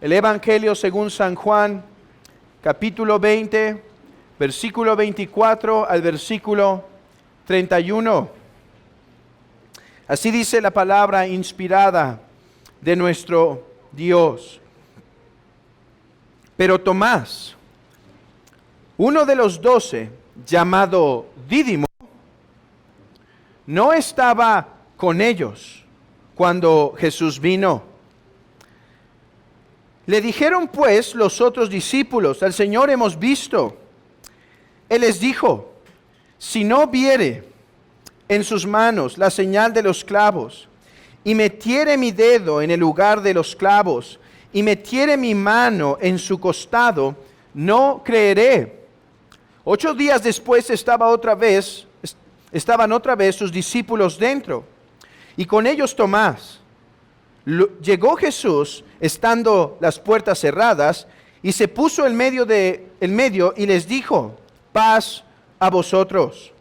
El Evangelio según San Juan, capítulo 20, versículo 24 al versículo 31. Así dice la palabra inspirada de nuestro Dios. Pero Tomás, uno de los 12, llamado Dídimo, no estaba con ellos cuando Jesús vino. Le dijeron pues los otros discípulos: al Señor hemos visto. Él les dijo: si no viere en sus manos la señal de los clavos, y metiere mi dedo en el lugar de los clavos, y metiere mi mano en su costado, no creeré. 8 días después estaban otra vez sus discípulos dentro, y con ellos Tomás. Llegó Jesús, estando las puertas cerradas, y se puso en medio y les dijo: paz a vosotros.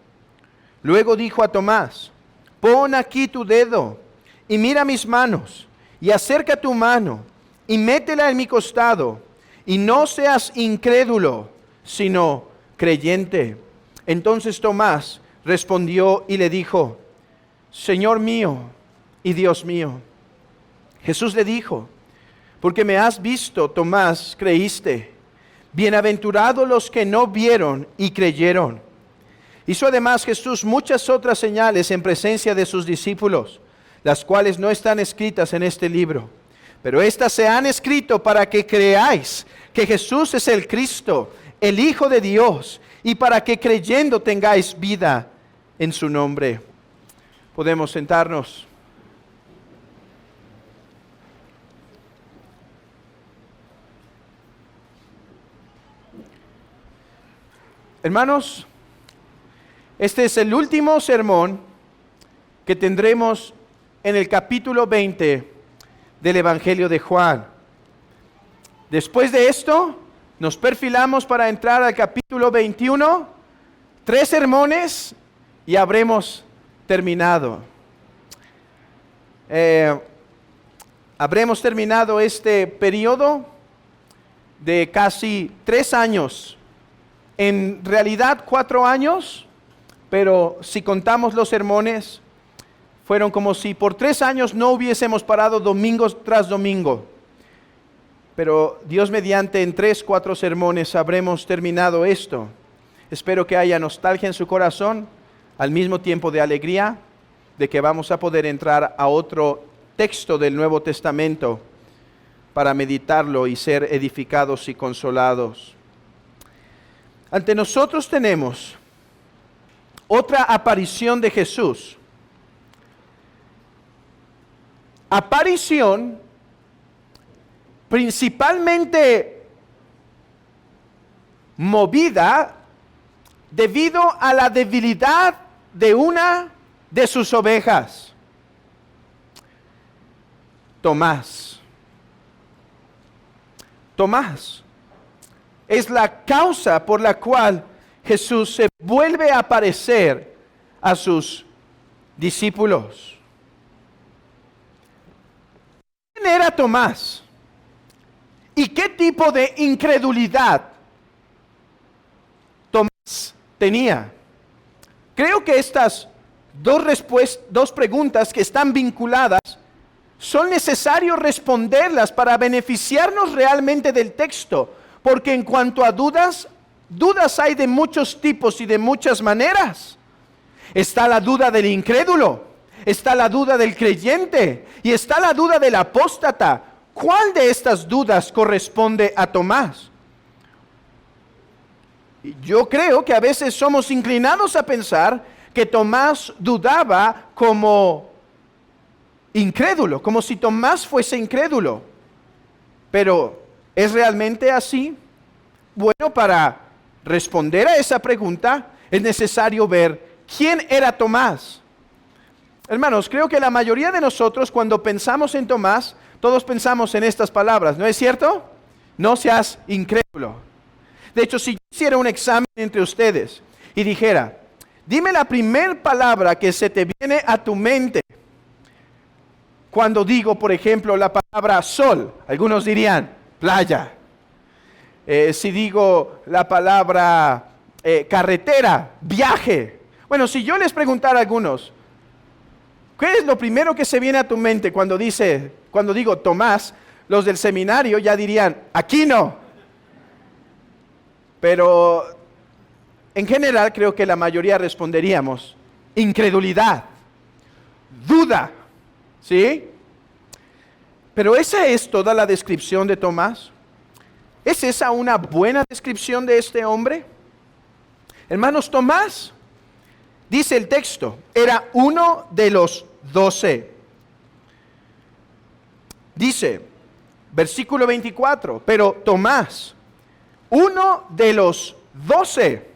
Luego dijo a Tomás: pon aquí tu dedo, y mira mis manos, y acerca tu mano, y métela en mi costado, y no seas incrédulo, sino creyente. Entonces Tomás respondió y le dijo: Señor mío y Dios mío. Jesús le dijo: porque me has visto, Tomás, creíste. Bienaventurados los que no vieron y creyeron. Hizo además Jesús muchas otras señales en presencia de sus discípulos, las cuales no están escritas en este libro. Pero estas se han escrito para que creáis que Jesús es el Cristo, el Hijo de Dios, y para que creyendo tengáis vida en su nombre. Podemos sentarnos. Hermanos, este es el último sermón que tendremos en el capítulo 20 del Evangelio de Juan. Después de esto, nos perfilamos para entrar al capítulo 21, 3 sermones y habremos terminado. Habremos terminado este periodo de casi 3 años. En realidad 4 años, pero si contamos los sermones, fueron como si por 3 años no hubiésemos parado domingo tras domingo. Pero Dios mediante en 3-4 sermones habremos terminado esto. Espero que haya nostalgia en su corazón, al mismo tiempo de alegría, de que vamos a poder entrar a otro texto del Nuevo Testamento para meditarlo y ser edificados y consolados. Ante nosotros tenemos otra aparición de Jesús. Aparición principalmente movida debido a la debilidad de una de sus ovejas, Tomás. Tomás es la causa por la cual Jesús se vuelve a aparecer a sus discípulos. ¿Quién era Tomás? ¿Y qué tipo de incredulidad Tomás tenía? Creo que estas dos preguntas que están vinculadas son necesarios responderlas para beneficiarnos realmente del texto. Porque en cuanto a dudas hay de muchos tipos y de muchas maneras. Está la duda del incrédulo, está la duda del creyente y está la duda del apóstata. ¿Cuál de estas dudas corresponde a Tomás? Yo creo que a veces somos inclinados a pensar que Tomás dudaba como incrédulo, como si Tomás fuese incrédulo. Pero ¿es realmente así? Bueno, para responder a esa pregunta es necesario ver quién era Tomás. Hermanos, creo que la mayoría de nosotros cuando pensamos en Tomás, todos pensamos en estas palabras, ¿no es cierto? No seas incrédulo. De hecho, si yo hiciera un examen entre ustedes y dijera: dime la primera palabra que se te viene a tu mente cuando digo, por ejemplo, la palabra sol, algunos dirían playa. Si digo la palabra carretera, viaje. Bueno, si yo les preguntara a algunos, ¿qué es lo primero que se viene a tu mente cuando digo Tomás? Los del seminario ya dirían, aquí no. Pero en general creo que la mayoría responderíamos, incredulidad, duda, ¿sí? Pero ¿esa es toda la descripción de Tomás? ¿Es esa una buena descripción de este hombre? Hermanos, Tomás, dice el texto, era uno de los 12. Dice, versículo 24, pero Tomás, uno de los 12.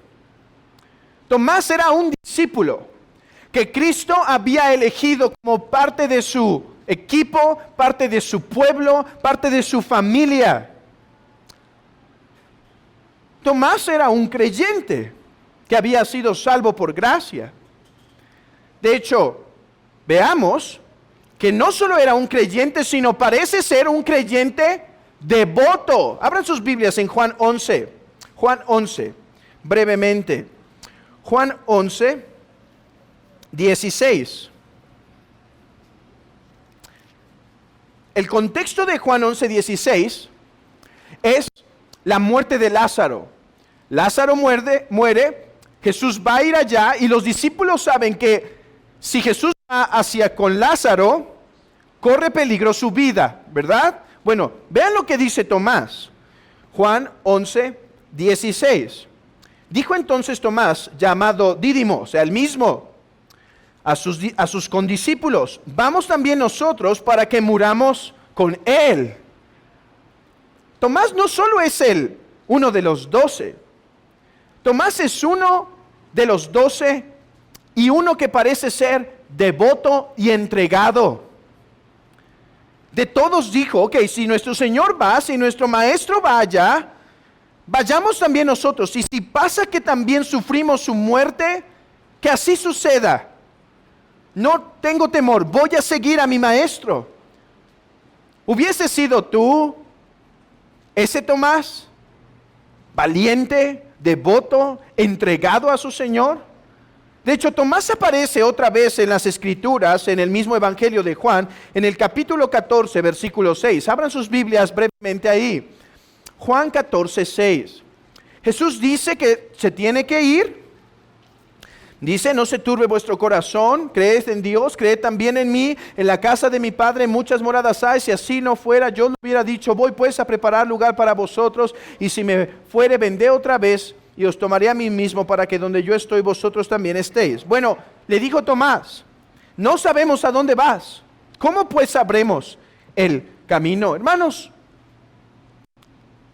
Tomás era un discípulo que Cristo había elegido como parte de su equipo, parte de su pueblo, parte de su familia. Tomás era un creyente que había sido salvo por gracia. De hecho, veamos que no solo era un creyente, sino parece ser un creyente devoto. Abran sus Biblias en Juan 11. Juan 11, brevemente. Juan 11, 16. El contexto de Juan 11, 16 es la muerte de Lázaro. Lázaro muere, Jesús va a ir allá y los discípulos saben que si Jesús va hacia con Lázaro, corre peligro su vida, ¿verdad? Bueno, vean lo que dice Tomás. Juan 11, 16. Dijo entonces Tomás, llamado Dídimo, o sea, el mismo, a sus condiscípulos, vamos también nosotros para que muramos con él. Tomás no solo es uno de los 12, Tomás es uno de los 12 y uno que parece ser devoto y entregado. De todos dijo, ok, si nuestro Señor va, si nuestro Maestro va allá, vayamos también nosotros. Y si pasa que también sufrimos su muerte, que así suceda. No tengo temor, voy a seguir a mi Maestro. ¿Hubiese sido tú ese Tomás? Valiente, devoto, entregado a su Señor. De hecho, Tomás aparece otra vez en las Escrituras, en el mismo Evangelio de Juan, en el capítulo 14, versículo 6. Abran sus Biblias brevemente ahí. Juan 14, 6. Jesús dice que se tiene que ir. Dice, no se turbe vuestro corazón, creed en Dios, creed también en mí. En la casa de mi Padre muchas moradas hay, si así no fuera, yo le hubiera dicho, voy pues a preparar lugar para vosotros, y si me fuere, vendré otra vez, y os tomaré a mí mismo, para que donde yo estoy, vosotros también estéis. Bueno, le dijo Tomás, no sabemos a dónde vas, ¿cómo pues sabremos el camino? Hermanos,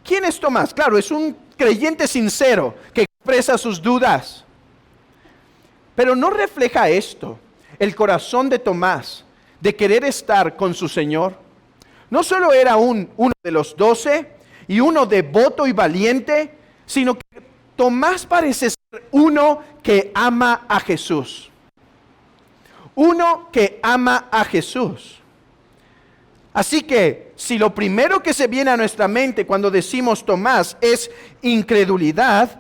¿quién es Tomás? Claro, es un creyente sincero, que expresa sus dudas. Pero no refleja esto, el corazón de Tomás, de querer estar con su Señor. No solo era uno de los 12 y uno devoto y valiente, sino que Tomás parece ser uno que ama a Jesús. Uno que ama a Jesús. Así que si lo primero que se viene a nuestra mente cuando decimos Tomás es incredulidad,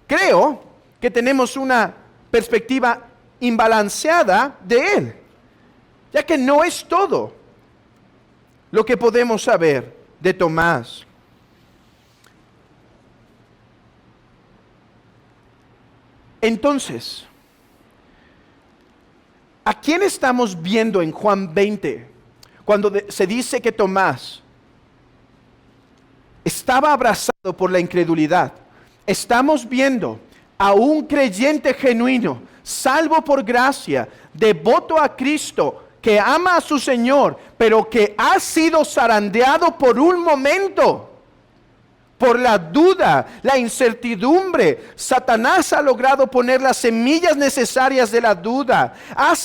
creo que tenemos una perspectiva imbalanceada de él, ya que no es todo lo que podemos saber de Tomás. Entonces, ¿a quién estamos viendo en Juan 20 cuando se dice que Tomás estaba abrazado por la incredulidad? Estamos viendo a un creyente genuino, salvo por gracia, devoto a Cristo, que ama a su Señor, pero que ha sido zarandeado por un momento, por la duda, la incertidumbre. Satanás ha logrado poner las semillas necesarias de la duda, ha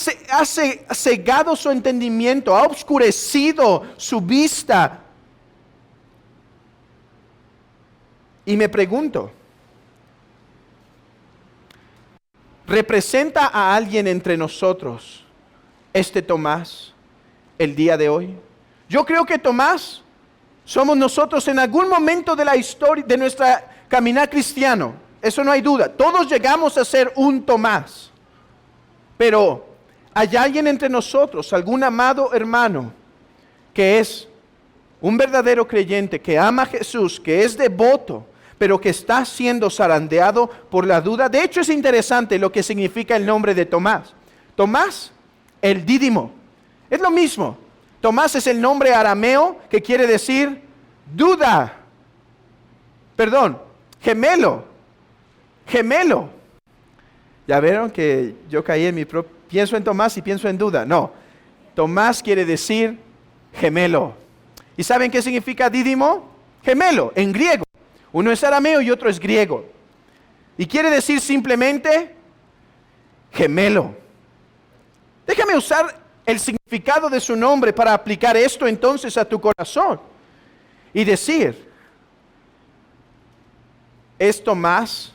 cegado su entendimiento, ha oscurecido su vista. Y me pregunto, ¿representa a alguien entre nosotros este Tomás el día de hoy? Yo creo que Tomás somos nosotros en algún momento de la historia, de nuestra caminar cristiano. Eso no hay duda. Todos llegamos a ser un Tomás. Pero ¿hay alguien entre nosotros, algún amado hermano, que es un verdadero creyente, que ama a Jesús, que es devoto, pero que está siendo zarandeado por la duda? De hecho, es interesante lo que significa el nombre de Tomás. Tomás, el dídimo. Es lo mismo. Tomás es el nombre arameo que quiere decir duda. Perdón, gemelo. Gemelo. Ya vieron que yo caí en mi propio... Pienso en Tomás y pienso en duda. No. Tomás quiere decir gemelo. ¿Y saben qué significa dídimo? Gemelo, en griego. Uno es arameo y otro es griego. Y quiere decir simplemente gemelo. Déjame usar el significado de su nombre para aplicar esto entonces a tu corazón. Y decir, ¿es Tomás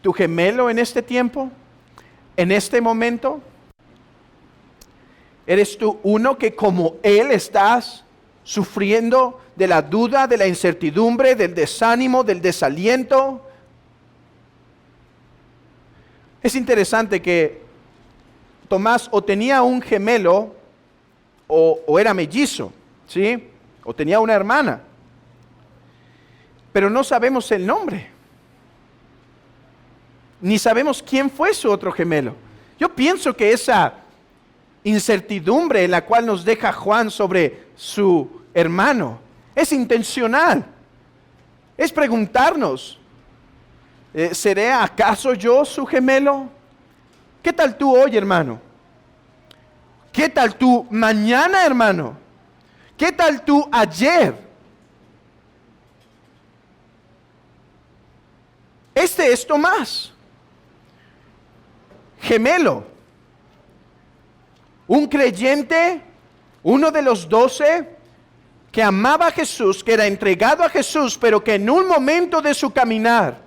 tu gemelo en este tiempo? ¿En este momento? ¿Eres tú uno que como él estás sufriendo de la duda, de la incertidumbre, del desánimo, del desaliento? Es interesante que Tomás o tenía un gemelo o era mellizo, ¿sí? O tenía una hermana. Pero no sabemos el nombre. Ni sabemos quién fue su otro gemelo. Yo pienso que esa incertidumbre en la cual nos deja Juan sobre su hermano es intencional. Es preguntarnos, ¿seré acaso yo su gemelo? ¿Qué tal tú hoy, hermano? ¿Qué tal tú mañana, hermano? ¿Qué tal tú ayer? Este es Tomás, gemelo, un creyente, uno de los 12, que amaba a Jesús, que era entregado a Jesús, pero que en un momento de su caminar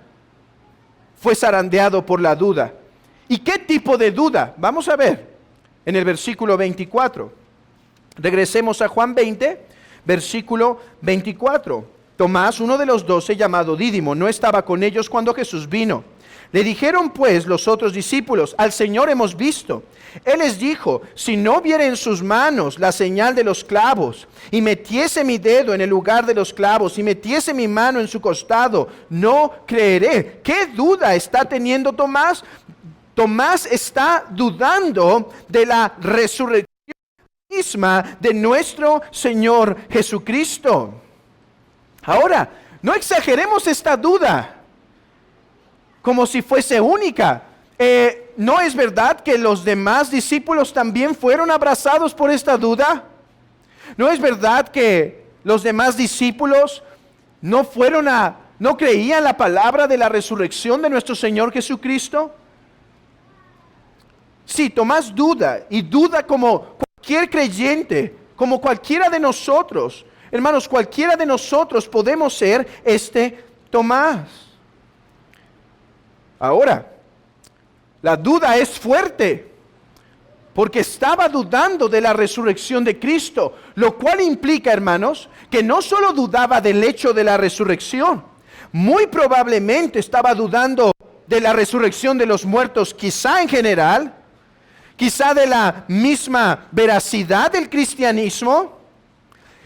fue zarandeado por la duda. ¿Y qué tipo de duda? Vamos a ver en el versículo 24. Regresemos a Juan 20, versículo 24. Tomás, uno de los 12, llamado Dídimo, no estaba con ellos cuando Jesús vino. Le dijeron pues los otros discípulos, al Señor hemos visto. Él les dijo, si no viera en sus manos la señal de los clavos, y metiese mi dedo en el lugar de los clavos, y metiese mi mano en su costado, no creeré. ¿Qué duda está teniendo Tomás? Tomás está dudando de la resurrección misma de nuestro Señor Jesucristo. Ahora, no exageremos esta duda como si fuese única. ¿No es verdad que los demás discípulos también fueron abrazados por esta duda? ¿No es verdad que los demás discípulos no creían la palabra de la resurrección de nuestro Señor Jesucristo? Sí, Tomás duda, y duda como cualquier creyente, como cualquiera de nosotros. Hermanos, cualquiera de nosotros podemos ser este Tomás. Ahora, la duda es fuerte, porque estaba dudando de la resurrección de Cristo, lo cual implica, hermanos, que no solo dudaba del hecho de la resurrección, muy probablemente estaba dudando de la resurrección de los muertos, quizá en general, quizá de la misma veracidad del cristianismo,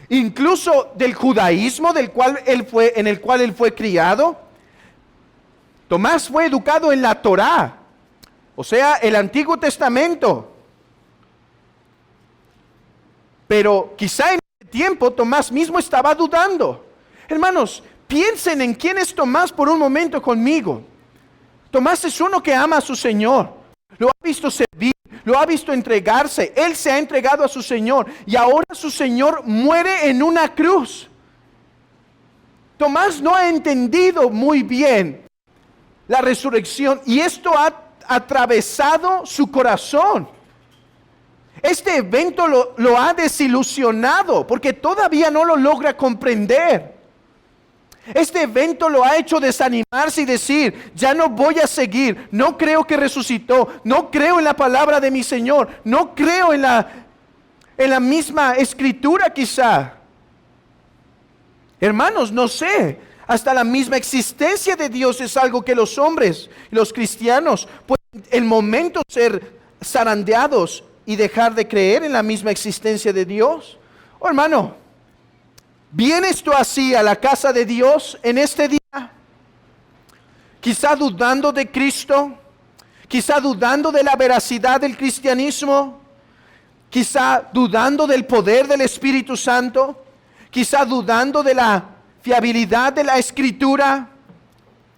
incluso del judaísmo en el cual él fue criado. Tomás fue educado en la Torá, o sea, el Antiguo Testamento. Pero quizá en ese tiempo Tomás mismo estaba dudando. Hermanos, piensen en quién es Tomás por un momento conmigo. Tomás es uno que ama a su Señor, lo ha visto servir, lo ha visto entregarse. Él se ha entregado a su Señor y ahora su Señor muere en una cruz. Tomás no ha entendido muy bien la resurrección y esto ha atravesado su corazón. Este evento lo ha desilusionado porque todavía no lo logra comprender. Este evento lo ha hecho desanimarse y decir, ya no voy a seguir, no creo que resucitó, no creo en la palabra de mi Señor, no creo en la misma escritura quizá. Hermanos, no sé, hasta la misma existencia de Dios es algo que los hombres, los cristianos, pueden en momento ser zarandeados y dejar de creer en la misma existencia de Dios. Oh, hermano, ¿vienes tú así a la casa de Dios en este día? Quizá dudando de Cristo, quizá dudando de la veracidad del cristianismo, quizá dudando del poder del Espíritu Santo, quizá dudando de la fiabilidad de la Escritura,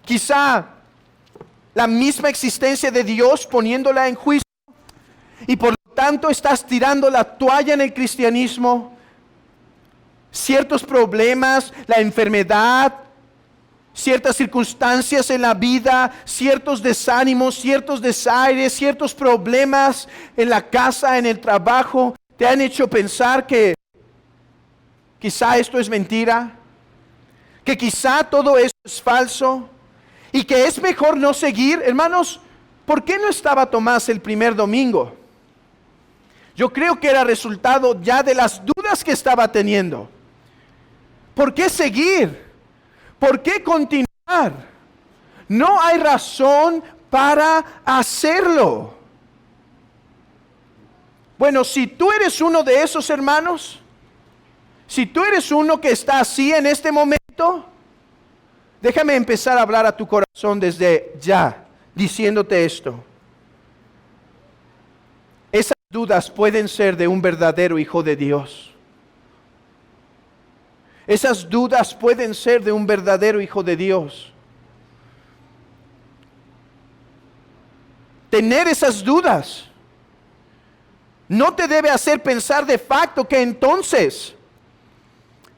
quizá la misma existencia de Dios poniéndola en juicio, y por lo tanto estás tirando la toalla en el cristianismo. Ciertos problemas, la enfermedad, ciertas circunstancias en la vida, ciertos desánimos, ciertos desaires, ciertos problemas en la casa, en el trabajo, te han hecho pensar que quizá esto es mentira, que quizá todo esto es falso y que es mejor no seguir. Hermanos, ¿por qué no estaba Tomás el primer domingo? Yo creo que era resultado ya de las dudas que estaba teniendo. ¿Por qué seguir? ¿Por qué continuar? No hay razón para hacerlo. Bueno, si tú eres uno de esos hermanos, si tú eres uno que está así en este momento, déjame empezar a hablar a tu corazón desde ya, diciéndote esto. Esas dudas pueden ser de un verdadero hijo de Dios. Esas dudas pueden ser de un verdadero hijo de Dios. Tener esas dudas no te debe hacer pensar de facto que entonces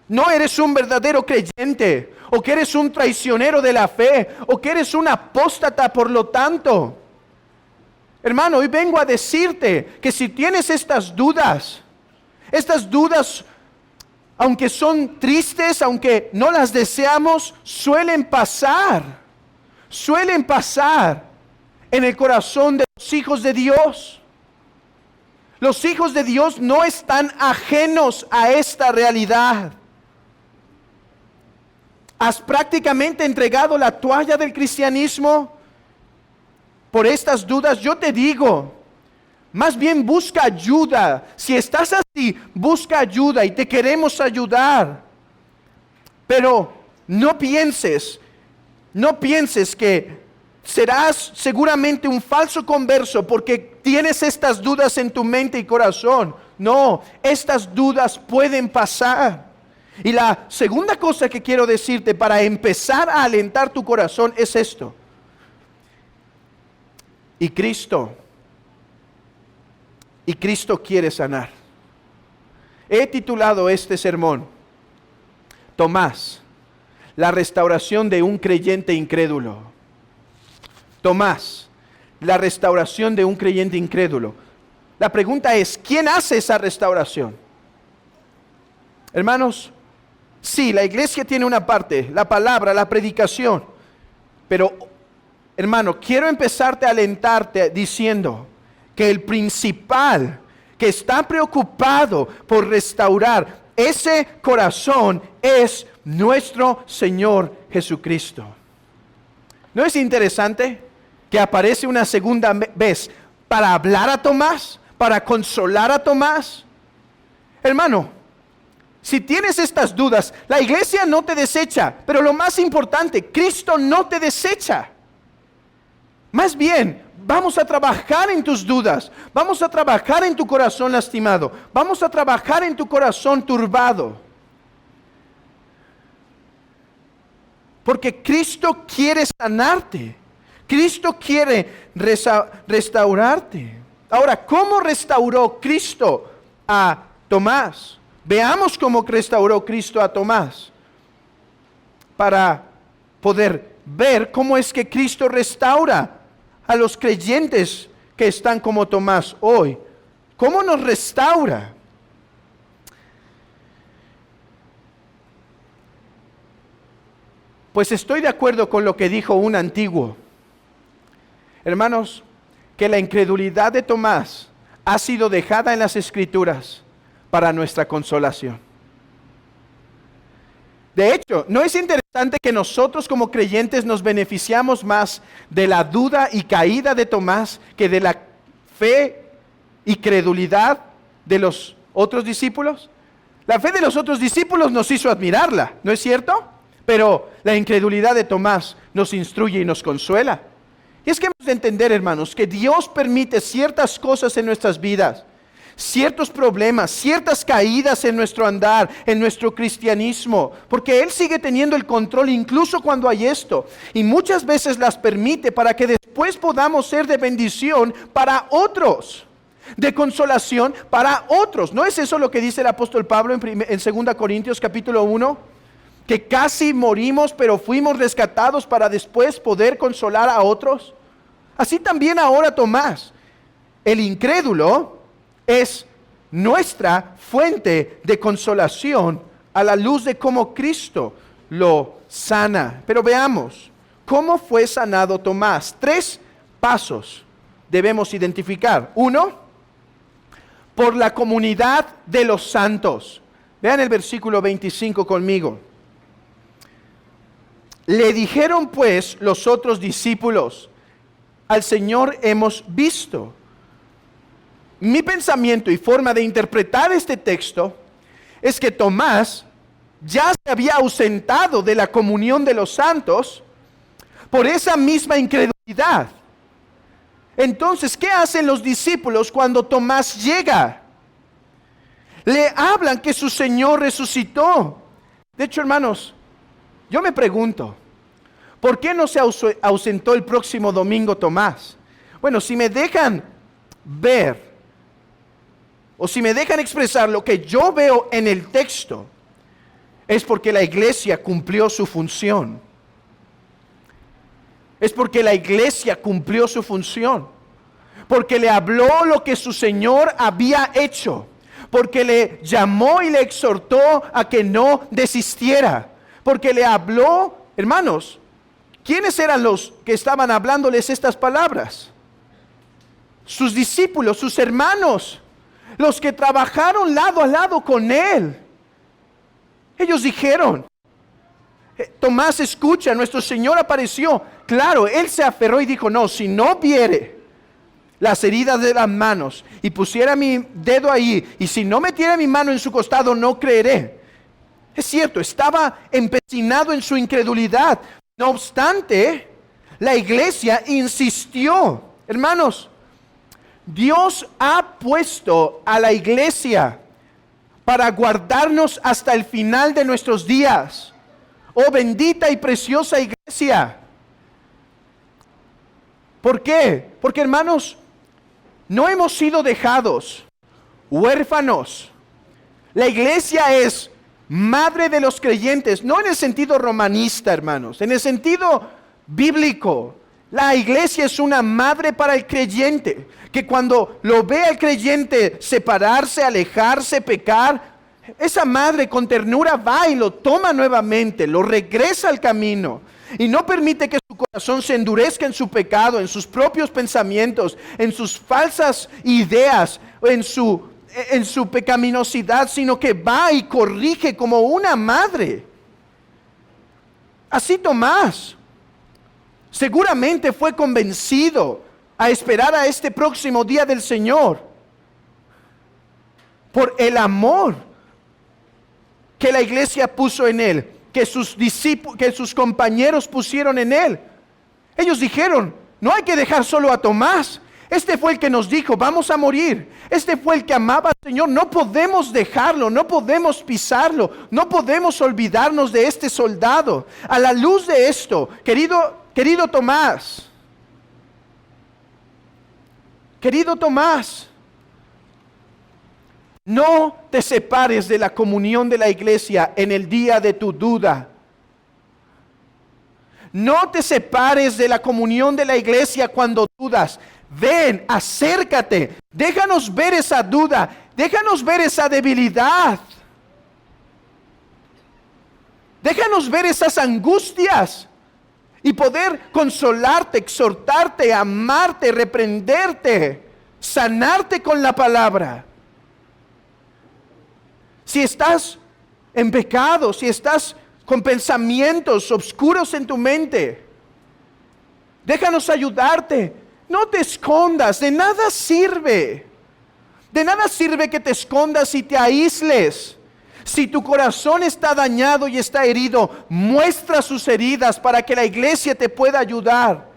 no eres un verdadero creyente, o que eres un traicionero de la fe, o que eres un apóstata por lo tanto. Hermano, hoy vengo a decirte que si tienes estas dudas, aunque son tristes, aunque no las deseamos, suelen pasar en el corazón de los hijos de Dios. Los hijos de Dios no están ajenos a esta realidad. ¿Has prácticamente entregado la toalla del cristianismo por estas dudas? Yo te digo, más bien busca ayuda. Si estás así, busca ayuda y te queremos ayudar. Pero no pienses que serás seguramente un falso converso porque tienes estas dudas en tu mente y corazón. No, estas dudas pueden pasar. Y la segunda cosa que quiero decirte para empezar a alentar tu corazón es esto. Y Cristo quiere sanar. He titulado este sermón, Tomás, la restauración de un creyente incrédulo. Tomás, la restauración de un creyente incrédulo. La pregunta es, ¿quién hace esa restauración? Hermanos, sí, la iglesia tiene una parte, la palabra, la predicación. Pero, hermano, quiero empezarte a alentarte diciendo que el principal que está preocupado por restaurar ese corazón es nuestro Señor Jesucristo. ¿No es interesante que aparece una segunda vez para hablar a Tomás, para consolar a Tomás? Hermano, si tienes estas dudas, la iglesia no te desecha, pero lo más importante, Cristo no te desecha. Más bien, vamos a trabajar en tus dudas, vamos a trabajar en tu corazón lastimado, vamos a trabajar en tu corazón turbado. Porque Cristo quiere sanarte, Cristo quiere restaurarte. Ahora, ¿cómo restauró Cristo a Tomás? Veamos cómo restauró Cristo a Tomás para poder ver cómo es que Cristo restaura a los creyentes que están como Tomás hoy. ¿Cómo nos restaura? Pues estoy de acuerdo con lo que dijo un antiguo. Hermanos, que la incredulidad de Tomás ha sido dejada en las Escrituras para nuestra consolación. De hecho, ¿no es interesante que nosotros como creyentes nos beneficiamos más de la duda y caída de Tomás que de la fe y credulidad de los otros discípulos? La fe de los otros discípulos nos hizo admirarla, ¿no es cierto? Pero la incredulidad de Tomás nos instruye y nos consuela. Y es que hemos de entender, hermanos, que Dios permite ciertas cosas en nuestras vidas, ciertos problemas, ciertas caídas en nuestro andar, en nuestro cristianismo, porque Él sigue teniendo el control incluso cuando hay esto. Y muchas veces las permite para que después podamos ser de bendición para otros, de consolación para otros. ¿No es eso lo que dice el apóstol Pablo en 2 Corintios capítulo 1? Que casi morimos, pero fuimos rescatados para después poder consolar a otros. Así también ahora Tomás, el incrédulo, es nuestra fuente de consolación a la luz de cómo Cristo lo sana. Pero veamos, ¿cómo fue sanado Tomás? 3 pasos debemos identificar. 1, por la comunidad de los santos. Vean el versículo 25 conmigo. Le dijeron pues los otros discípulos: al Señor hemos visto. Mi pensamiento y forma de interpretar este texto es que Tomás ya se había ausentado de la comunión de los santos por esa misma incredulidad. Entonces, ¿qué hacen los discípulos cuando Tomás llega? Le hablan que su Señor resucitó. De hecho, hermanos, yo me pregunto, ¿por qué no se ausentó el próximo domingo Tomás? Bueno, si me dejan ver, o si me dejan expresar lo que yo veo en el texto, es porque la iglesia cumplió su función. Es porque la iglesia cumplió su función. Porque le habló lo que su Señor había hecho. Porque le llamó y le exhortó a que no desistiera. Porque le habló, hermanos, ¿quiénes eran los que estaban hablándoles estas palabras? Sus discípulos, sus hermanos, los que trabajaron lado a lado con él. Ellos dijeron, Tomás, escucha, nuestro Señor apareció. Claro, él se aferró y dijo, no, si no viere las heridas de las manos y pusiera mi dedo ahí, y si no metiera mi mano en su costado, no creeré. Es cierto, estaba empecinado en su incredulidad. No obstante, la iglesia insistió. Hermanos, Dios ha puesto a la iglesia para guardarnos hasta el final de nuestros días. Oh, bendita y preciosa iglesia. ¿Por qué? Porque, hermanos, no hemos sido dejados huérfanos. La iglesia es madre de los creyentes, no en el sentido romanista, hermanos, en el sentido bíblico. La iglesia es una madre para el creyente, que cuando lo ve al creyente separarse, alejarse, pecar, esa madre con ternura va y lo toma nuevamente, lo regresa al camino y no permite que su corazón se endurezca en su pecado, en sus propios pensamientos, en sus falsas ideas, en su pecaminosidad, sino que va y corrige como una madre. Así Tomás seguramente fue convencido a esperar a este próximo día del Señor por el amor que la iglesia puso en él, que sus discípulos, que sus compañeros pusieron en él. Ellos dijeron, no hay que dejar solo a Tomás. Este fue el que nos dijo, vamos a morir. Este fue el que amaba al Señor. No podemos dejarlo, no podemos pisarlo, no podemos olvidarnos de este soldado. A la luz de esto, querido Tomás, no te separes de la comunión de la iglesia en el día de tu duda. No te separes de la comunión de la iglesia cuando dudas. Ven, acércate, déjanos ver esa duda, déjanos ver esa debilidad. Déjanos ver esas angustias y poder consolarte, exhortarte, amarte, reprenderte, sanarte con la palabra. Si estás en pecado, si estás con pensamientos oscuros en tu mente. Déjanos ayudarte. No te escondas, de nada sirve. De nada sirve que te escondas y te aísles. Si tu corazón está dañado y está herido, muestra sus heridas para que la iglesia te pueda ayudar.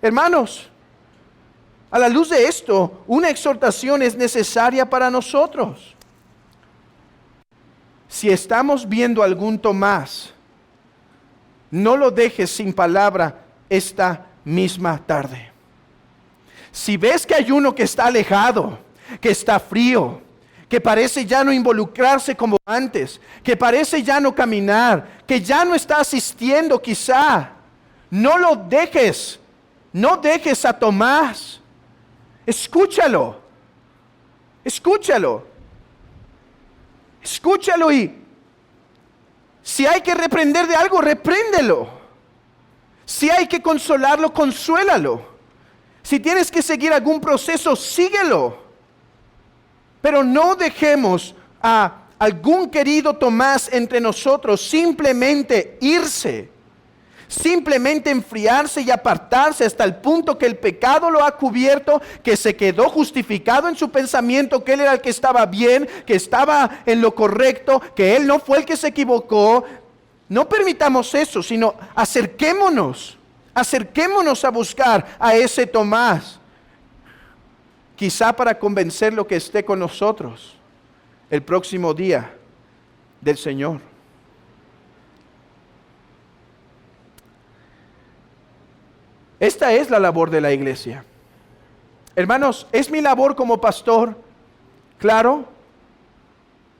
Hermanos, a la luz de esto, una exhortación es necesaria para nosotros. Si estamos viendo algún Tomás, no lo dejes sin palabra esta misma tarde. Si ves que hay uno que está alejado, que está frío, que parece ya no involucrarse como antes, que parece ya no caminar, que ya no está asistiendo quizá, no lo dejes, no dejes a Tomás. Escúchalo, escúchalo, escúchalo y si hay que reprender de algo, repréndelo. Si hay que consolarlo, consuélalo. Si tienes que seguir algún proceso, síguelo. Pero no dejemos a algún querido Tomás entre nosotros simplemente irse, simplemente enfriarse y apartarse hasta el punto que el pecado lo ha cubierto, que se quedó justificado en su pensamiento, que él era el que estaba bien, que estaba en lo correcto, que él no fue el que se equivocó. No permitamos eso, sino acerquémonos a buscar a ese Tomás. Quizá para convencerlo que esté con nosotros el próximo día del Señor. Esta es la labor de la iglesia. Hermanos, es mi labor como pastor, claro,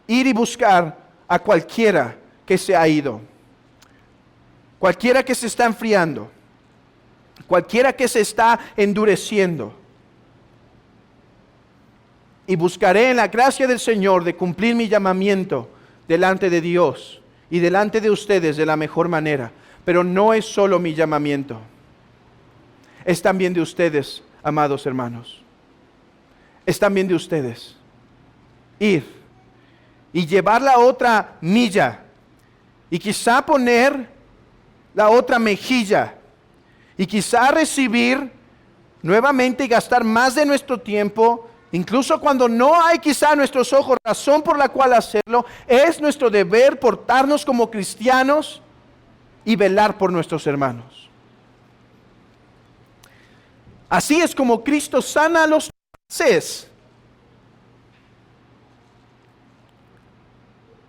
ir y buscar a cualquiera que se ha ido, cualquiera que se está enfriando, cualquiera que se está endureciendo. Y buscaré en la gracia del Señor de cumplir mi llamamiento delante de Dios y delante de ustedes de la mejor manera. Pero no es solo mi llamamiento, es también de ustedes, amados hermanos. Es también de ustedes. Ir y llevar la otra milla y quizá poner la otra mejilla y quizá recibir nuevamente y gastar más de nuestro tiempo. Incluso cuando no hay quizá a nuestros ojos razón por la cual hacerlo, es nuestro deber portarnos como cristianos y velar por nuestros hermanos. Así es como Cristo sana a los Tomases.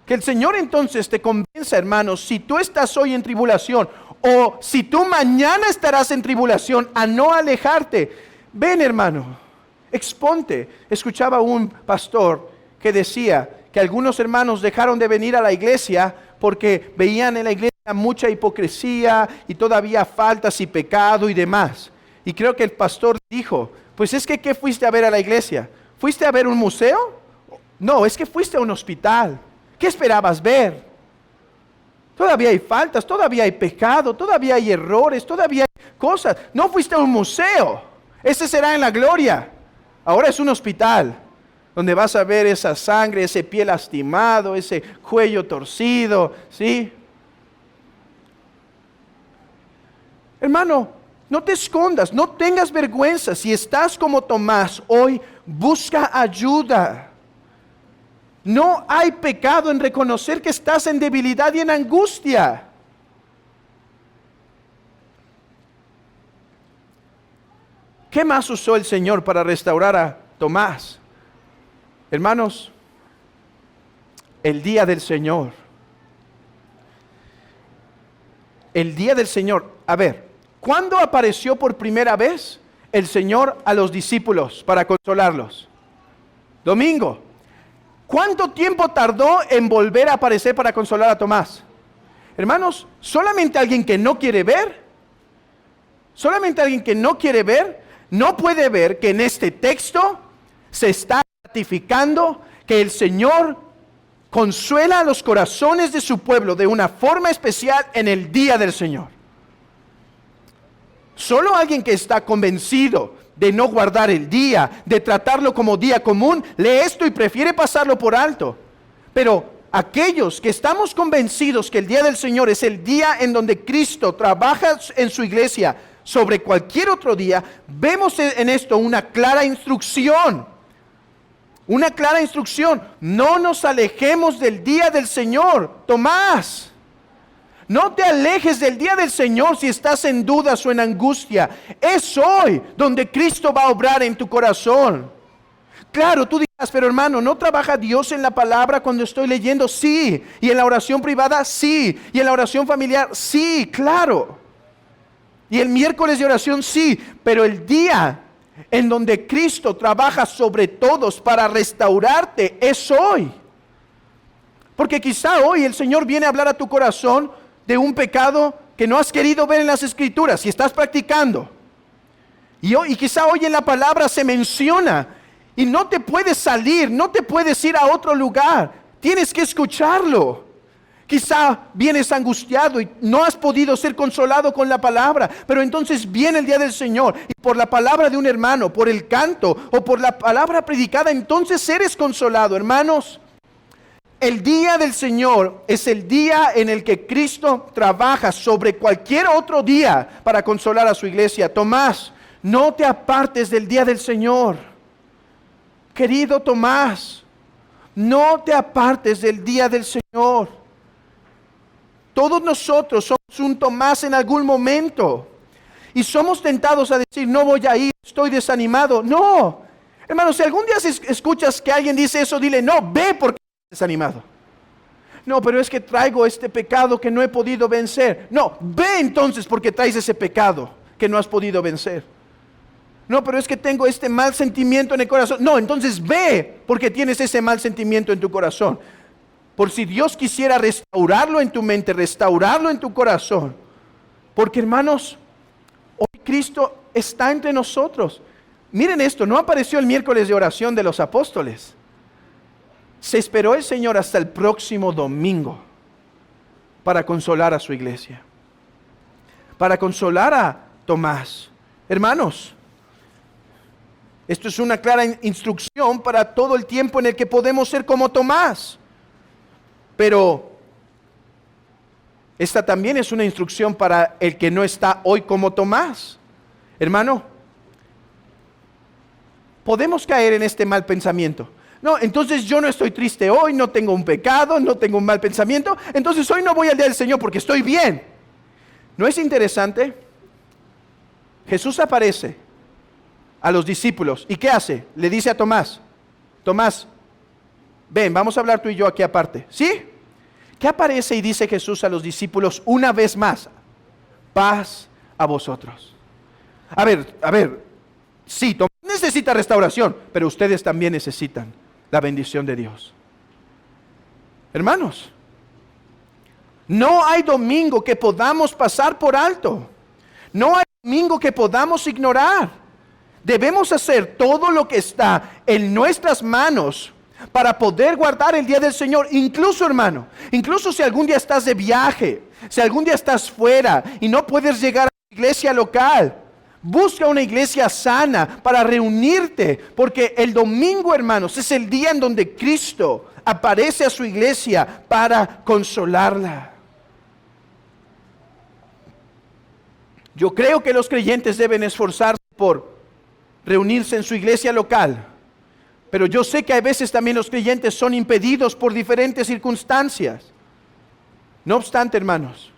Que el Señor entonces te convenza, hermanos, si tú estás hoy en tribulación o si tú mañana estarás en tribulación, a no alejarte. Ven, hermano. Exponte. Escuchaba un pastor que decía que algunos hermanos dejaron de venir a la iglesia porque veían en la iglesia mucha hipocresía y todavía faltas y pecado y demás. Y creo que el pastor dijo, pues es que ¿qué fuiste a ver a la iglesia? ¿Fuiste a ver un museo? No, es que fuiste a un hospital. ¿Qué esperabas ver? Todavía hay faltas, todavía hay pecado, todavía hay errores, todavía hay cosas. No fuiste a un museo. Ese será en la gloria. Ahora es un hospital donde vas a ver esa sangre, ese pie lastimado, ese cuello torcido, ¿sí? Hermano, no te escondas, no tengas vergüenza. Si estás como Tomás hoy, busca ayuda. No hay pecado en reconocer que estás en debilidad y en angustia. ¿Qué más usó el Señor para restaurar a Tomás? Hermanos, el día del Señor. El día del Señor. A ver, ¿cuándo apareció por primera vez el Señor a los discípulos para consolarlos? Domingo. ¿Cuánto tiempo tardó en volver a aparecer para consolar a Tomás? Hermanos, solamente alguien que no quiere ver, no puede ver que en este texto se está ratificando que el Señor consuela a los corazones de su pueblo de una forma especial en el día del Señor. Solo alguien que está convencido de no guardar el día, de tratarlo como día común, lee esto y prefiere pasarlo por alto. Pero aquellos que estamos convencidos que el día del Señor es el día en donde Cristo trabaja en su iglesia sobre cualquier otro día, vemos en esto una clara instrucción. Una clara instrucción. No nos alejemos del día del Señor. Tomás, no te alejes del día del Señor si estás en dudas o en angustia. Es hoy donde Cristo va a obrar en tu corazón. Claro, tú dirás, pero hermano, ¿no trabaja Dios en la palabra cuando estoy leyendo? Sí. ¿Y en la oración privada? Sí. ¿Y en la oración familiar? Sí, claro. Y el miércoles de oración, sí. Pero el día en donde Cristo trabaja sobre todos para restaurarte es hoy. Porque quizá hoy el Señor viene a hablar a tu corazón de un pecado que no has querido ver en las Escrituras y estás practicando. Y quizá hoy en la palabra se menciona y no te puedes salir, no te puedes ir a otro lugar. Tienes que escucharlo. Quizá vienes angustiado y no has podido ser consolado con la palabra, pero entonces viene el día del Señor y por la palabra de un hermano, por el canto o por la palabra predicada, entonces eres consolado. Hermanos, el día del Señor es el día en el que Cristo trabaja sobre cualquier otro día para consolar a su iglesia. Tomás, no te apartes del día del Señor. Querido Tomás, no te apartes del día del Señor. Todos nosotros somos un Tomás en algún momento y somos tentados a decir, no voy a ir, estoy desanimado. No, hermanos, si algún día escuchas que alguien dice eso, dile, no, ve porque estás desanimado. No, pero es que traigo este pecado que no he podido vencer. No, ve entonces porque traes ese pecado que no has podido vencer. No, pero es que tengo este mal sentimiento en el corazón. No, entonces ve porque tienes ese mal sentimiento en tu corazón. Por si Dios quisiera restaurarlo en tu mente, restaurarlo en tu corazón. Porque hermanos, hoy Cristo está entre nosotros. Miren esto, no apareció el miércoles de oración de los apóstoles. Se esperó el Señor hasta el próximo domingo para consolar a su iglesia. Para consolar a Tomás. Hermanos, esto es una clara instrucción para todo el tiempo en el que podemos ser como Tomás. Pero esta también es una instrucción para el que no está hoy como Tomás. Hermano, podemos caer en este mal pensamiento. No, entonces yo no estoy triste hoy, no tengo un pecado, no tengo un mal pensamiento, entonces hoy no voy al día del Señor porque estoy bien. ¿No es interesante? Jesús aparece a los discípulos. ¿Y qué hace? Le dice a Tomás, Tomás, ven, vamos a hablar tú y yo aquí aparte. ¿Sí? ¿Qué aparece y dice Jesús a los discípulos una vez más? Paz a vosotros. A ver, sí, Tomás necesita restauración, pero ustedes también necesitan la bendición de Dios. Hermanos, no hay domingo que podamos pasar por alto. No hay domingo que podamos ignorar. Debemos hacer todo lo que está en nuestras manos para poder guardar el día del Señor. Incluso, hermano, incluso si algún día estás de viaje, si algún día estás fuera y no puedes llegar a la iglesia local, busca una iglesia sana para reunirte, porque el domingo, hermanos, es el día en donde Cristo aparece a su iglesia para consolarla. Yo creo que los creyentes deben esforzarse por reunirse en su iglesia local, pero yo sé que a veces también los creyentes son impedidos por diferentes circunstancias. No obstante, hermanos,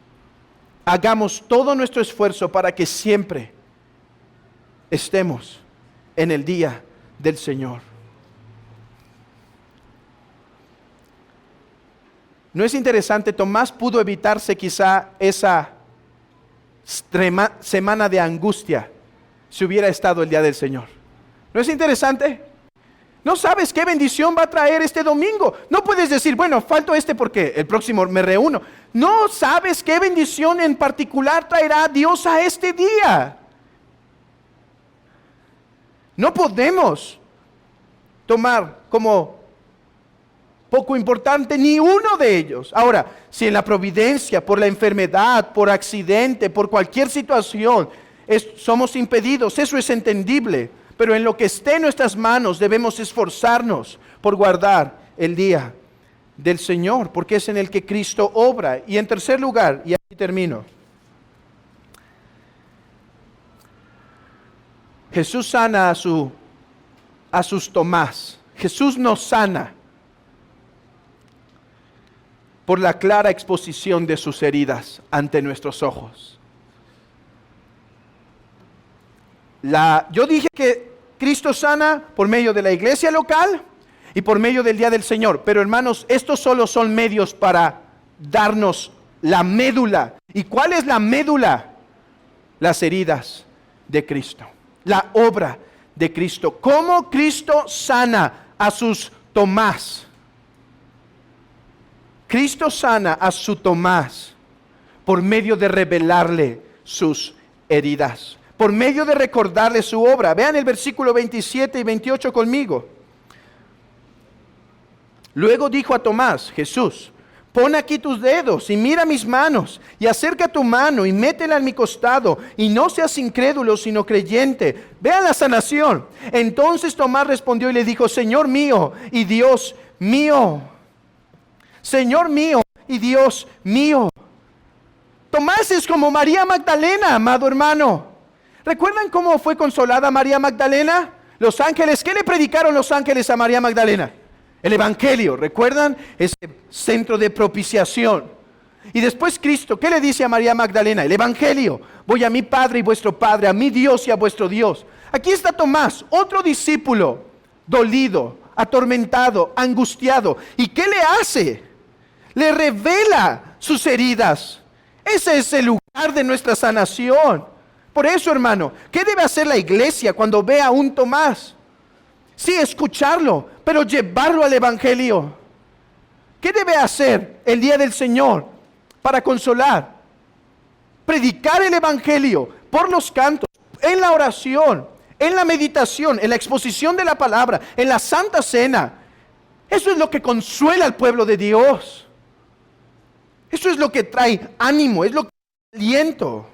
hagamos todo nuestro esfuerzo para que siempre estemos en el día del Señor. ¿No es interesante? Tomás pudo evitarse quizá esa semana de angustia si hubiera estado el día del Señor. ¿No es interesante? No sabes qué bendición va a traer este domingo. No puedes decir, bueno, falto porque el próximo me reúno. No sabes qué bendición en particular traerá Dios a este día. No podemos tomar como poco importante ni uno de ellos. Ahora, si en la providencia, por la enfermedad, por accidente, por cualquier situación, somos impedidos, eso es entendible. Pero en lo que esté en nuestras manos debemos esforzarnos por guardar el día del Señor, porque es en el que Cristo obra. Y en tercer lugar, y aquí termino, Jesús sana a sus Tomás. Jesús nos sana por la clara exposición de sus heridas ante nuestros ojos. Yo dije que Cristo sana por medio de la iglesia local y por medio del día del Señor. Pero hermanos, estos solo son medios para darnos la médula. ¿Y cuál es la médula? Las heridas de Cristo. La obra de Cristo. ¿Cómo Cristo sana a sus Tomás? Cristo sana a su Tomás por medio de revelarle sus heridas. Por medio de recordarle su obra. Vean el versículo 27 y 28 conmigo. Luego dijo a Tomás, Jesús, pon aquí tus dedos y mira mis manos, y acerca tu mano y métela en mi costado, y no seas incrédulo sino creyente. Vean la sanación. Entonces Tomás respondió y le dijo, Señor mío y Dios mío. Señor mío y Dios mío. Tomás es como María Magdalena, amado hermano. ¿Recuerdan cómo fue consolada María Magdalena? Los ángeles, ¿qué le predicaron los ángeles a María Magdalena? El Evangelio, ¿recuerdan? Ese centro de propiciación. Y después Cristo, ¿qué le dice a María Magdalena? El Evangelio. Voy a mi Padre y vuestro Padre, a mi Dios y a vuestro Dios. Aquí está Tomás, otro discípulo, dolido, atormentado, angustiado. ¿Y qué le hace? Le revela sus heridas. Ese es el lugar de nuestra sanación. Por eso, hermano, ¿qué debe hacer la iglesia cuando ve a un Tomás? Sí, escucharlo, pero llevarlo al Evangelio. ¿Qué debe hacer el día del Señor para consolar? Predicar el Evangelio por los cantos, en la oración, en la meditación, en la exposición de la palabra, en la Santa Cena. Eso es lo que consuela al pueblo de Dios. Eso es lo que trae ánimo, es lo que trae aliento.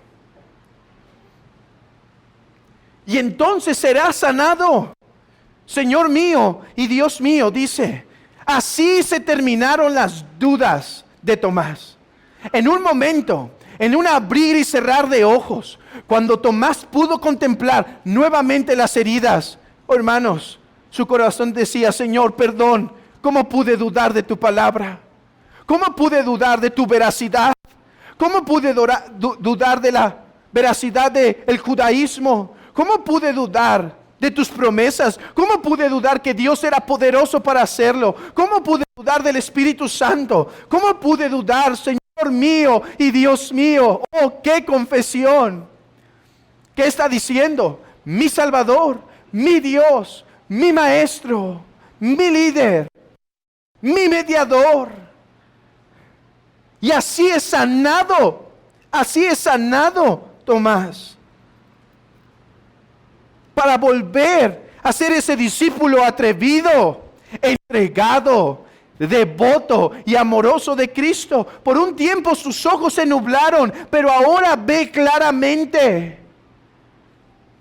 Y entonces será sanado. Señor mío y Dios mío, dice. Así se terminaron las dudas de Tomás. En un momento, en un abrir y cerrar de ojos, cuando Tomás pudo contemplar nuevamente las heridas, oh hermanos, su corazón decía, Señor, perdón, ¿cómo pude dudar de tu palabra? ¿Cómo pude dudar de tu veracidad? ¿Cómo pude dudar de la veracidad del judaísmo? ¿Cómo pude dudar de tus promesas? ¿Cómo pude dudar que Dios era poderoso para hacerlo? ¿Cómo pude dudar del Espíritu Santo? ¿Cómo pude dudar, Señor mío y Dios mío? Oh, qué confesión. ¿Qué está diciendo? Mi Salvador, mi Dios, mi Maestro, mi líder, mi mediador. Y así es sanado Tomás. Para volver a ser ese discípulo atrevido, entregado, devoto y amoroso de Cristo. Por un tiempo sus ojos se nublaron, pero ahora ve claramente.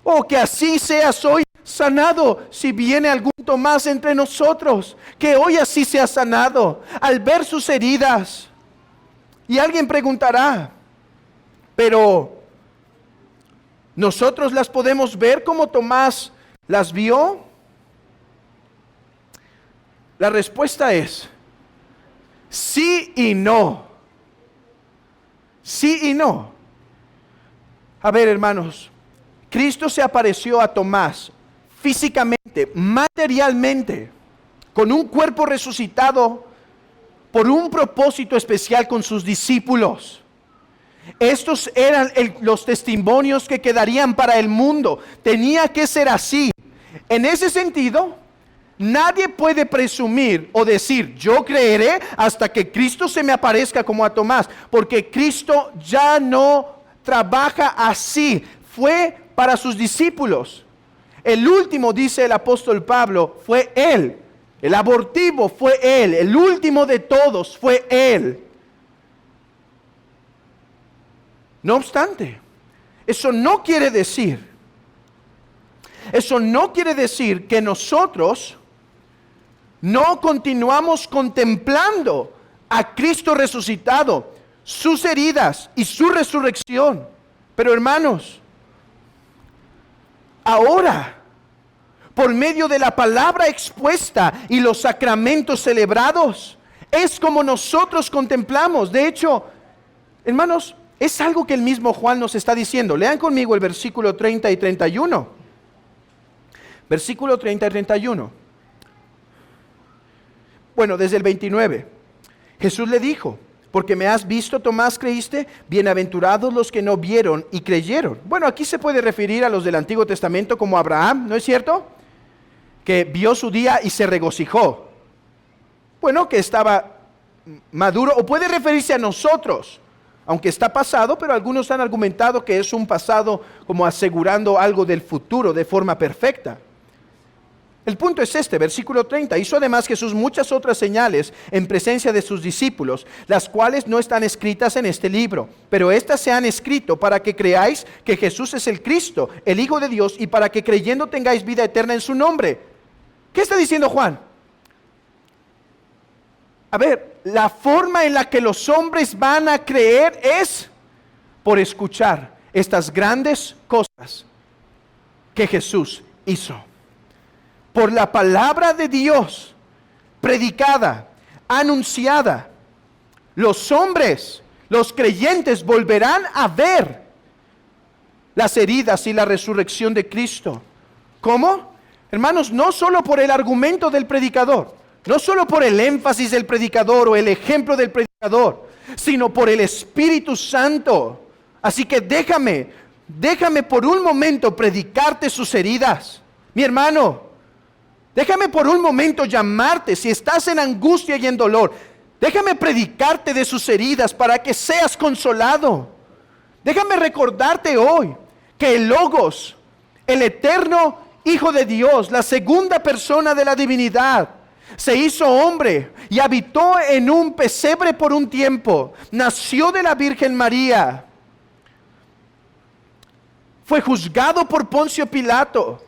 Oh, que así seas hoy sanado, si viene algún Tomás entre nosotros, que hoy así sea sanado, al ver sus heridas. Y alguien preguntará, pero ¿nosotros las podemos ver como Tomás las vio? La respuesta es sí y no. Sí y no. A ver, hermanos, Cristo se apareció a Tomás físicamente, materialmente, con un cuerpo resucitado por un propósito especial con sus discípulos. Estos eran los testimonios que quedarían para el mundo. Tenía que ser así. En ese sentido, nadie puede presumir o decir, yo creeré hasta que Cristo se me aparezca como a Tomás, porque Cristo ya no trabaja así. Fue para sus discípulos. El último, dice el apóstol Pablo, fue Él. El abortivo fue Él. El último de todos fue Él. No obstante, eso no quiere decir que nosotros no continuamos contemplando a Cristo resucitado, sus heridas y su resurrección. Pero hermanos, ahora, por medio de la palabra expuesta y los sacramentos celebrados, es como nosotros contemplamos. De hecho, hermanos, es algo que el mismo Juan nos está diciendo. Lean conmigo el versículo 30 y 31. Versículo 30 y 31. Bueno, desde el 29. Jesús le dijo: porque me has visto, Tomás, creíste. Bienaventurados los que no vieron y creyeron. Bueno, aquí se puede referir a los del Antiguo Testamento como Abraham, ¿no es cierto? Que vio su día y se regocijó. Bueno, que estaba maduro, o puede referirse a nosotros, aunque está pasado, pero algunos han argumentado que es un pasado como asegurando algo del futuro de forma perfecta. El punto es este, versículo 30. Hizo además Jesús muchas otras señales en presencia de sus discípulos, las cuales no están escritas en este libro, pero estas se han escrito para que creáis que Jesús es el Cristo, el Hijo de Dios, y para que creyendo tengáis vida eterna en su nombre. ¿Qué está diciendo Juan? A ver, la forma en la que los hombres van a creer es por escuchar estas grandes cosas que Jesús hizo. Por la palabra de Dios predicada, anunciada, los hombres, los creyentes volverán a ver las heridas y la resurrección de Cristo. ¿Cómo? Hermanos, no solo por el argumento del predicador, no solo por el énfasis del predicador o el ejemplo del predicador, sino por el Espíritu Santo. Así que déjame por un momento predicarte sus heridas. Mi hermano, déjame por un momento llamarte si estás en angustia y en dolor. Déjame predicarte de sus heridas para que seas consolado. Déjame recordarte hoy que el Logos, el eterno Hijo de Dios, la segunda persona de la divinidad, se hizo hombre y habitó en un pesebre por un tiempo. Nació de la Virgen María. Fue juzgado por Poncio Pilato.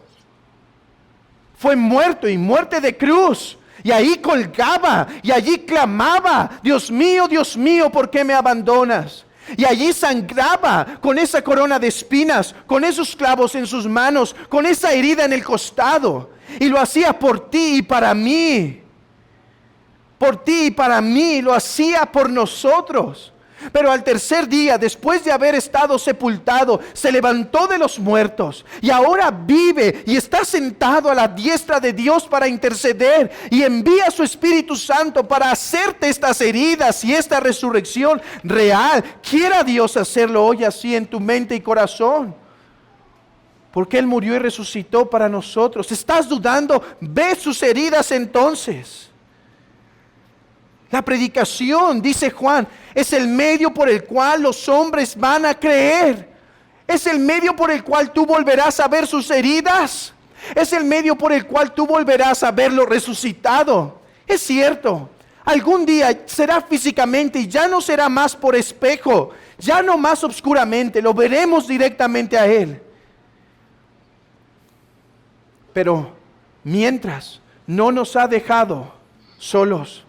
Fue muerto y muerte de cruz. Y ahí colgaba y allí clamaba: Dios mío, ¿por qué me abandonas? Y allí sangraba con esa corona de espinas, con esos clavos en sus manos, con esa herida en el costado. Y lo hacía por ti y para mí. Por ti y para mí, lo hacía por nosotros. Pero al tercer día, después de haber estado sepultado, se levantó de los muertos y ahora vive y está sentado a la diestra de Dios para interceder, y envía su Espíritu Santo para hacerte estas heridas y esta resurrección real. Quiera Dios hacerlo hoy así en tu mente y corazón, porque Él murió y resucitó para nosotros. ¿Estás dudando? Ve sus heridas entonces. La predicación, dice Juan, es el medio por el cual los hombres van a creer. Es el medio por el cual tú volverás a ver sus heridas. Es el medio por el cual tú volverás a verlo resucitado. Es cierto, algún día será físicamente y ya no será más por espejo, ya no más oscuramente, lo veremos directamente a Él. Pero mientras, no nos ha dejado solos,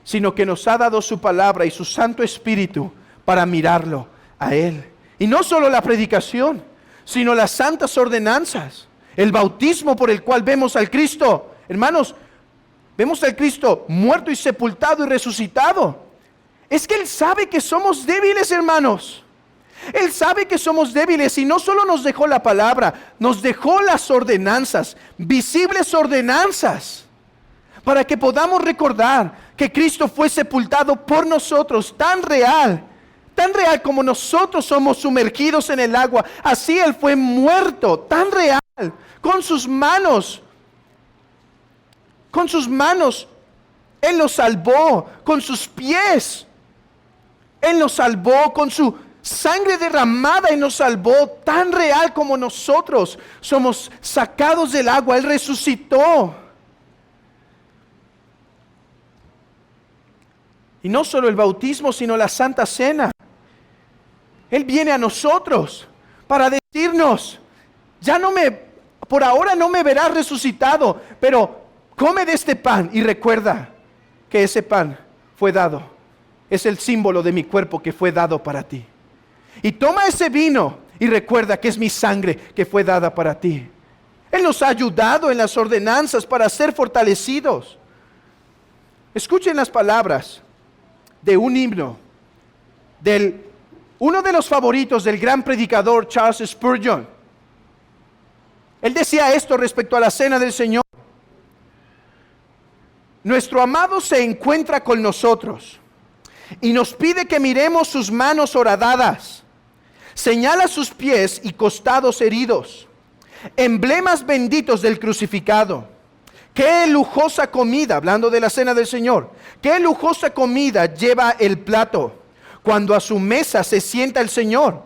sino que nos ha dado su palabra y su Santo Espíritu para mirarlo a Él. Y no solo la predicación, sino las santas ordenanzas, el bautismo por el cual vemos al Cristo. Hermanos, vemos al Cristo muerto y sepultado y resucitado. Es que Él sabe que somos débiles, hermanos. Él sabe que somos débiles y no solo nos dejó la palabra, nos dejó las ordenanzas, visibles ordenanzas, para que podamos recordar que Cristo fue sepultado por nosotros, tan real como nosotros somos sumergidos en el agua. Así Él fue muerto, tan real, con sus manos, Él nos salvó, con sus pies, Él nos salvó, con su sangre derramada y nos salvó, tan real como nosotros somos sacados del agua. Él resucitó. Y no solo el bautismo, sino la Santa Cena. Él viene a nosotros para decirnos: por ahora no me verás resucitado, pero come de este pan y recuerda que ese pan fue dado. Es el símbolo de mi cuerpo que fue dado para ti. Y toma ese vino y recuerda que es mi sangre que fue dada para ti. Él nos ha ayudado en las ordenanzas para ser fortalecidos. Escuchen las palabras de un himno uno de los favoritos del gran predicador Charles Spurgeon. Él decía esto respecto a la cena del Señor: nuestro amado se encuentra con nosotros y nos pide que miremos sus manos horadadas, señala sus pies y costados heridos, emblemas benditos del crucificado. Qué lujosa comida, hablando de la cena del Señor, qué lujosa comida lleva el plato cuando a su mesa se sienta el Señor.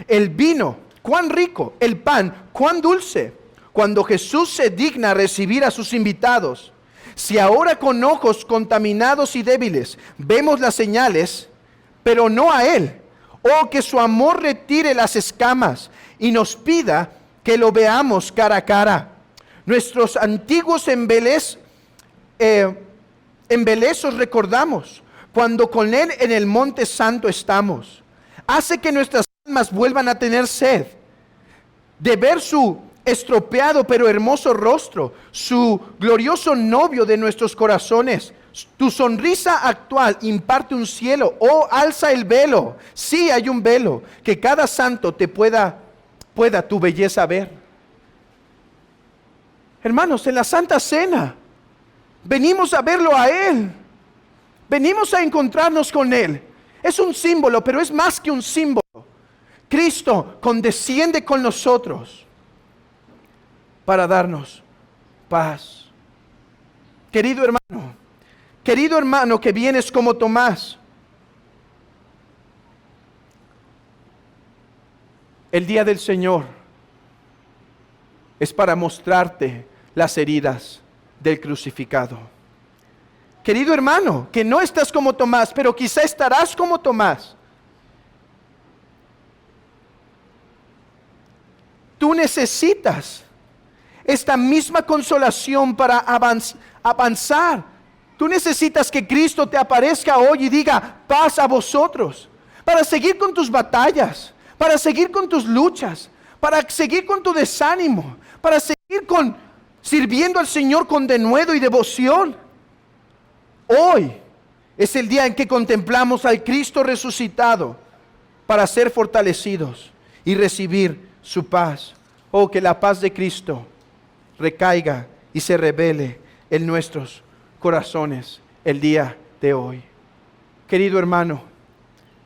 El vino, cuán rico; el pan, cuán dulce, cuando Jesús se digna recibir a sus invitados. Si ahora con ojos contaminados y débiles vemos las señales, pero no a Él, oh, que su amor retire las escamas y nos pida que lo veamos cara a cara. Nuestros antiguos embelezos recordamos, cuando con Él en el monte santo estamos. Hace que nuestras almas vuelvan a tener sed de ver su estropeado pero hermoso rostro, su glorioso novio de nuestros corazones. Tu sonrisa actual imparte un cielo, oh, alza el velo. Sí, hay un velo, que cada santo te pueda tu belleza ver. Hermanos, en la Santa Cena venimos a verlo a Él, venimos a encontrarnos con Él. Es un símbolo, pero es más que un símbolo. Cristo condesciende con nosotros para darnos paz. Querido hermano que vienes como Tomás, el día del Señor es para mostrarte las heridas del crucificado. Querido hermano, que no estás como Tomás, pero quizá estarás como Tomás. Tú necesitas esta misma consolación para avanzar. Tú necesitas que Cristo te aparezca hoy y diga: paz a vosotros, para seguir con tus batallas, para seguir con tus luchas, para seguir con tu desánimo, para seguir sirviendo al Señor con denuedo y devoción. Hoy es el día en que contemplamos al Cristo resucitado para ser fortalecidos y recibir su paz. Oh, que la paz de Cristo recaiga y se revele en nuestros corazones el día de hoy. Querido hermano,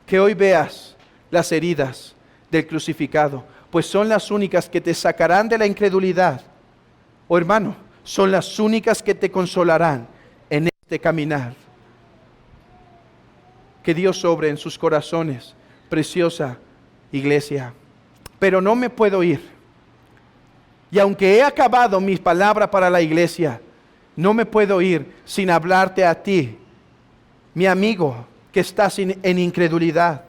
que hoy veas las heridas del crucificado, pues son las únicas que te sacarán de la incredulidad. Oh hermano, son las únicas que te consolarán en este caminar. Que Dios obre en sus corazones, preciosa iglesia. Pero no me puedo ir. Y aunque he acabado mi palabra para la iglesia, no me puedo ir sin hablarte a ti, mi amigo, que estás en incredulidad.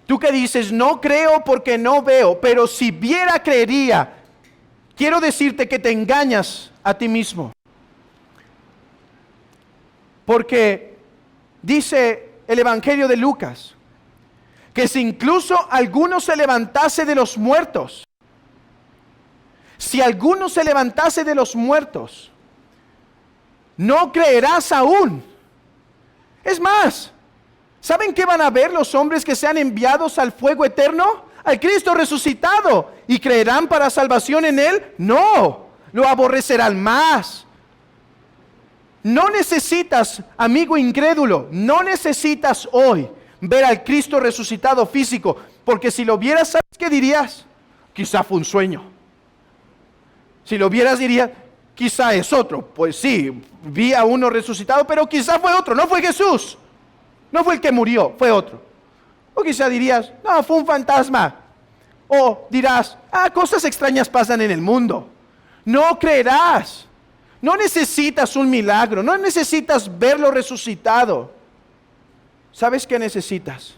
Tú que dices: no creo porque no veo, pero si viera creería. Quiero decirte que te engañas a ti mismo. Porque dice el Evangelio de Lucas que si incluso alguno se levantase de los muertos, si alguno se levantase de los muertos, no creerás aún. Es más, ¿saben qué van a ver los hombres que sean enviados al fuego eterno? Al Cristo resucitado. ¿Y creerán para salvación en Él? No, lo aborrecerán más. No necesitas, amigo incrédulo, no necesitas hoy ver al Cristo resucitado físico, porque si lo vieras, ¿sabes qué dirías? Quizá fue un sueño. Si lo vieras, dirías: quizá es otro. Pues sí, vi a uno resucitado, pero quizá fue otro, no fue Jesús. No fue el que murió, fue otro. O quizá dirías: no, fue un fantasma. O dirás: cosas extrañas pasan en el mundo. No creerás. No necesitas un milagro, no necesitas verlo resucitado. ¿Sabes qué necesitas?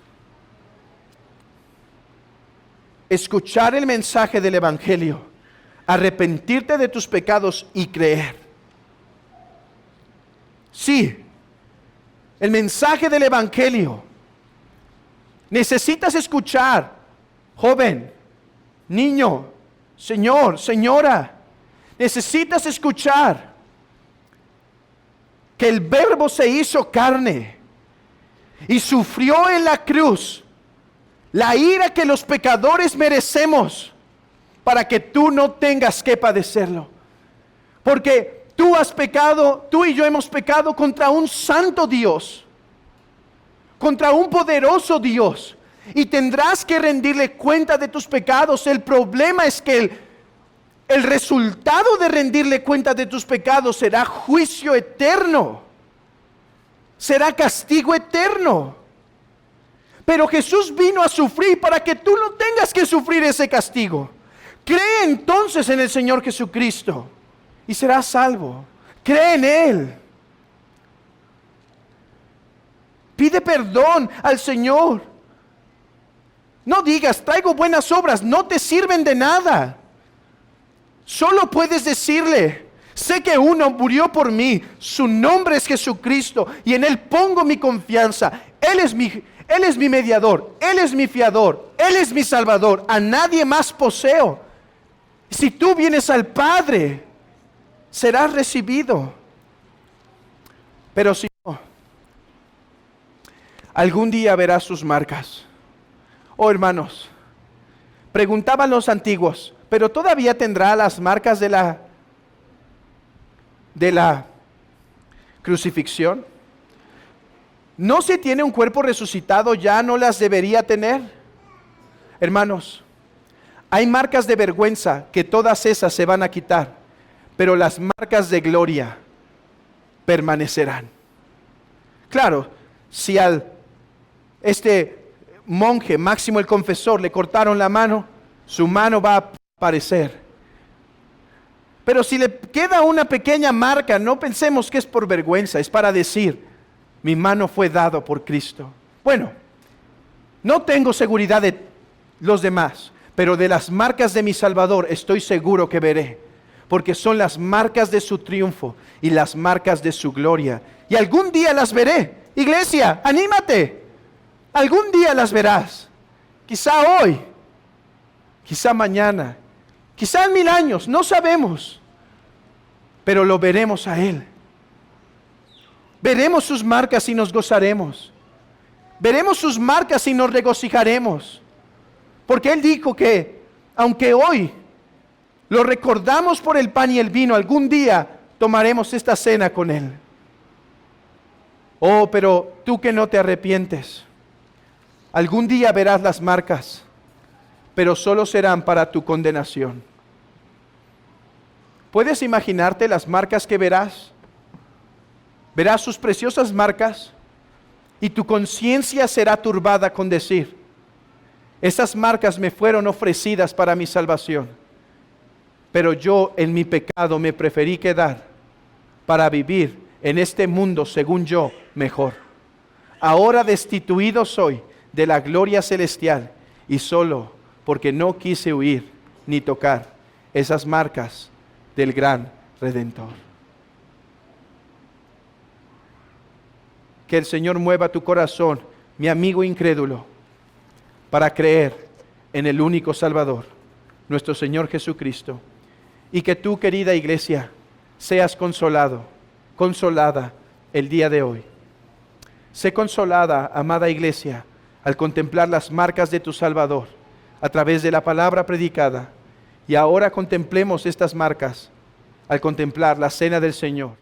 Escuchar el mensaje del Evangelio, arrepentirte de tus pecados y creer. Sí, el mensaje del Evangelio. Necesitas escuchar, joven, niño, señor, señora. Necesitas escuchar que el Verbo se hizo carne y sufrió en la cruz la ira que los pecadores merecemos para que tú no tengas que padecerlo. Porque tú has pecado, tú y yo hemos pecado contra un santo Dios, contra un poderoso Dios, y tendrás que rendirle cuenta de tus pecados. El problema es que el resultado de rendirle cuenta de tus pecados será juicio eterno, será castigo eterno. Pero Jesús vino a sufrir para que tú no tengas que sufrir ese castigo. Cree entonces en el Señor Jesucristo y serás salvo. Cree en Él. Pide perdón al Señor. No digas, traigo buenas obras, no te sirven de nada. Solo puedes decirle, sé que uno murió por mí, su nombre es Jesucristo y en Él pongo mi confianza. Él es mi mediador, Él es mi fiador, Él es mi salvador, a nadie más poseo. Si tú vienes al Padre, serás recibido. Pero si no, algún día verás sus marcas. Oh hermanos, preguntaban los antiguos, pero todavía tendrá las marcas de la crucifixión. ¿No se tiene un cuerpo resucitado, ya no las debería tener? Hermanos, hay marcas de vergüenza que todas esas se van a quitar, pero las marcas de gloria permanecerán. Claro, si al monje Máximo el Confesor le cortaron la mano, su mano va a aparecer. Pero si le queda una pequeña marca, no pensemos que es por vergüenza, es para decir, mi mano fue dado por Cristo. Bueno, no tengo seguridad de los demás, pero de las marcas de mi Salvador estoy seguro que veré, porque son las marcas de su triunfo y las marcas de su gloria. Y algún día las veré. Iglesia, anímate. Algún día las verás. Quizá hoy, quizá mañana, quizá en 1000 años, no sabemos. Pero lo veremos a Él. Veremos sus marcas y nos gozaremos. Veremos sus marcas y nos regocijaremos. Porque Él dijo que, aunque hoy lo recordamos por el pan y el vino, algún día tomaremos esta cena con Él. Oh, pero tú que no te arrepientes, algún día verás las marcas, pero solo serán para tu condenación. ¿Puedes imaginarte las marcas que verás? Verás sus preciosas marcas y tu conciencia será turbada con decir, esas marcas me fueron ofrecidas para mi salvación, pero yo en mi pecado me preferí quedar para vivir en este mundo según yo mejor. Ahora destituido soy de la gloria celestial y solo porque no quise huir ni tocar esas marcas del gran Redentor. Que el Señor mueva tu corazón, mi amigo incrédulo, para creer en el único Salvador, nuestro Señor Jesucristo. Y que tú, querida iglesia, seas consolado, consolada el día de hoy. Sé consolada, amada iglesia, al contemplar las marcas de tu Salvador a través de la palabra predicada. Y ahora contemplemos estas marcas al contemplar la cena del Señor.